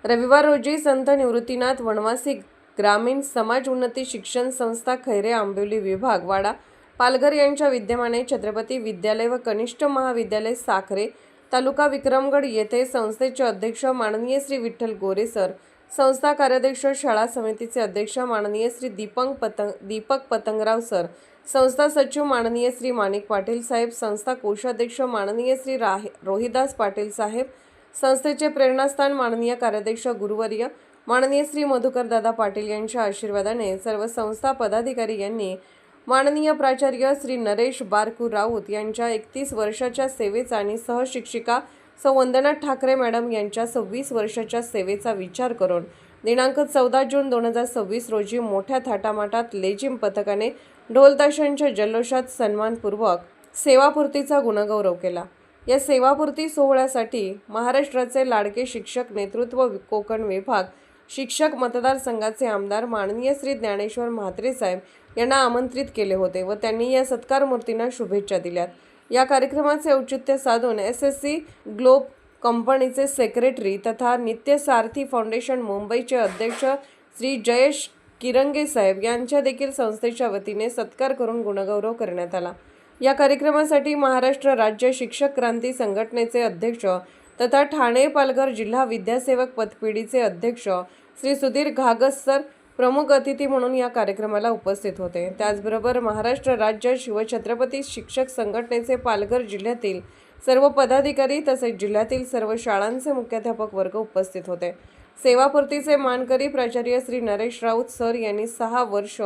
रविवार रोजी संत निवृत्तीनाथ वनवासी ग्रामीण समाज उन्नती शिक्षण संस्था खैरे आंबिवली विभाग वाडा पालघर यांच्या विद्यमाने छत्रपती विद्यालय व कनिष्ठ महाविद्यालय साखरे तालुका विक्रमगड येथे संस्थेचे अध्यक्ष माननीय श्री विठ्ठल गोरे सर, संस्था कार्याध्यक्ष शाळा समितीचे अध्यक्ष माननीय श्री दीपक पतंगराव सर, संस्था सचिव माननीय श्री माणिक पाटील साहेब, संस्था कोषाध्यक्ष माननीय श्री रोहिदास पाटील साहेब, संस्थेचे प्रेरणास्थान माननीय कार्याध्यक्ष गुरुवर्य माननीय श्री मधुकर दादा पाटील यांच्या आशीर्वादाने सर्व संस्था पदाधिकारी यांनी माननीय प्राचार्य श्री नरेश बारकू राऊत यांच्या 31 वर्षाच्या सेवेचा आणि सहशिक्षिका सौ वंदना ठाकरे मॅडम यांच्या 26 वर्षाच्या सेवेचा विचार करून दिनांक 14 जून 2026 रोजी मोठ्या थाटामाटात लेझिम पथकाने ढोलताशांच्या जल्लोषात सन्मानपूर्वक सेवापूर्तीचा गुणगौरव केला। या सेवापूर्ती सोहळ्यासाठी महाराष्ट्राचे लाडके शिक्षक नेतृत्व कोकण विभाग शिक्षक मतदारसंघाचे आमदार माननीय श्री ज्ञानेश्वर म्हात्रे साहेब यांना आमंत्रित केले होते व त्यांनी या सत्कार मूर्तींना शुभेच्छा दिल्यात। या कार्यक्रमाचे औचित्य साधून SSC ग्लोब कंपनीचे सेक्रेटरी तथा नित्य सारथी फाउंडेशन मुंबईचे अध्यक्ष श्री जयेश किरंगे साहेब यांच्या देखील संस्थेच्या वतीने सत्कार करून गुणगौरव करण्यात आला। या कार्यक्रमासाठी महाराष्ट्र राज्य शिक्षक क्रांती संघटनेचे अध्यक्ष तथा ठाणे पालघर जिल्हा विद्यासेवक पतपिढीचे अध्यक्ष श्री सुधीर घागस सर प्रमुख अतिथी म्हणून या कार्यक्रमाला उपस्थित होते। त्याचबरोबर महाराष्ट्र राज्य शिवछत्रपती शिक्षक संघटनेचे पालघर जिल्ह्यातील सर्व पदाधिकारी तसेच जिल्ह्यातील सर्व शाळांचे मुख्याध्यापक वर्ग उपस्थित होते। सेवापूर्तीचे मानकरी प्राचार्य श्री नरेश राऊत सर यांनी 6 वर्ष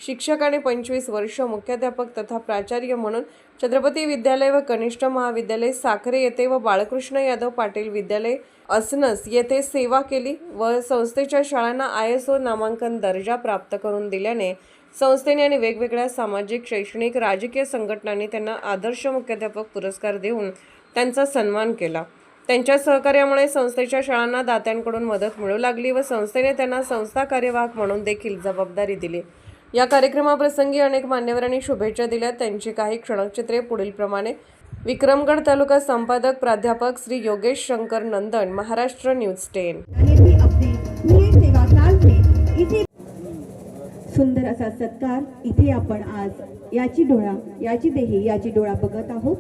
शिक्षक आणि 25 वर्ष मुख्याध्यापक तथा प्राचार्य म्हणून छत्रपती विद्यालय व कनिष्ठ महाविद्यालय साखरे येथे व बाळकृष्ण यादव पाटील विद्यालय असनस येथे सेवा केली व संस्थेच्या शाळांना ISO नामांकन दर्जा प्राप्त करून दिल्याने संस्थेने आणि वेगवेगळ्या सामाजिक, शैक्षणिक, राजकीय संघटनांनी त्यांना आदर्श मुख्याध्यापक पुरस्कार देऊन त्यांचा सन्मान केला। त्यांच्या सहकार्यामुळे संस्थेच्या शाळांना दात्यांकडून मदत मिळू लागली व संस्थेने त्यांना संस्था कार्यवाहक म्हणून देखील जबाबदारी दिली। या कार्यक्रमाप्रसंगी अनेक मान्यवरांनी शुभेच्छा दिल्या। त्यांची काही क्षणचित्रे पुढील प्रमाणे। विक्रमगड तालुका संपादक प्राध्यापक श्री योगेश शंकर नंदन, महाराष्ट्र न्यूज 10। सुंदर असा सत्कार इथे आपण आज याची डोळा बघत आहोत।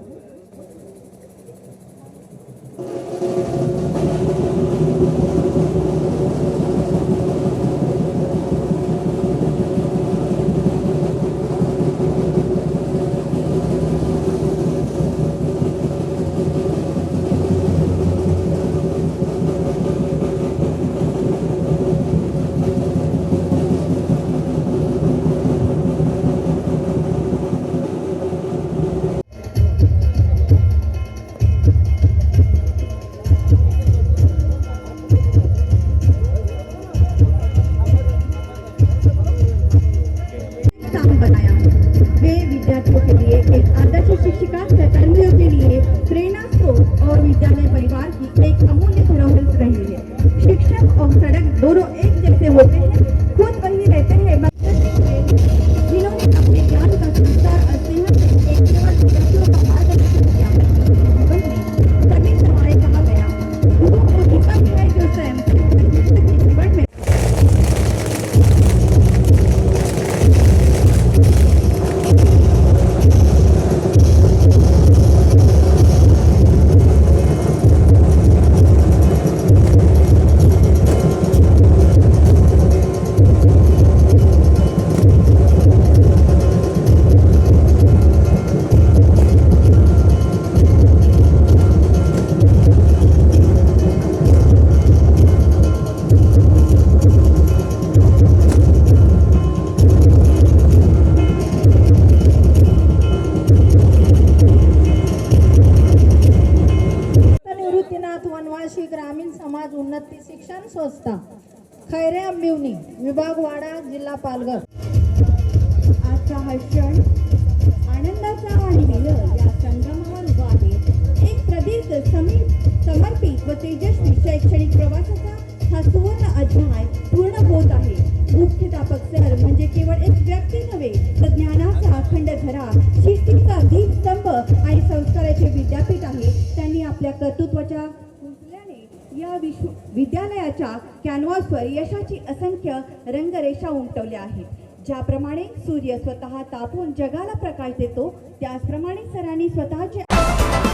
विद्यार्थियों के लिए एक आदर्श शिक्षिका सहकर्मियों के लिए प्रेरणा स्रोत और विद्यालय परिवार की एक अमूल्य धरोहर रही है। शिक्षक और सड़क दोनों एक जैसे होते हैं, खुद वही रहते हैं जिन्होंने अपने ज्ञान का संस्कार और स्नेह से एक केवल विद्यार्थियों का मार्गदर्शन किया है। सभी समय कहा गया गुरु वो दीपक है जो स्वयं जीवन में वनवासी ग्रामीण समाज उन्नती शिक्षण संस्था खैरे आंबिवली विभाग वाडा जिल्हा पालघर। आजचा हा क्षण आनंदाचा आणि मिलन या संगमावर उभा आहे। एक प्रदीर्घ समर्पित व तेजस्वी शैक्षणिक प्रवासाचा हा सुवर्ण अध्याय पूर्ण होत आहे। मुख्याध्यापक सर म्हणजे केवळ एक व्यक्ती नव्हे, तर ज्ञानाचा अखंड धरा, शिस्तीचा दीपस्तंभ आणि संस्काराचे विद्यापीठ आहे। त्यांनी आपल्या कर्तृत्वाच्या कुंचल्याने या विद्यालयाच्या कॅनव्हासवर यशाची असंख्य रंगरेषा उमटवल्या आहेत। ज्याप्रमाणे सूर्य स्वतः तापून जगाला प्रकाश देतो, त्याचप्रमाणे सरांनी स्वतःचे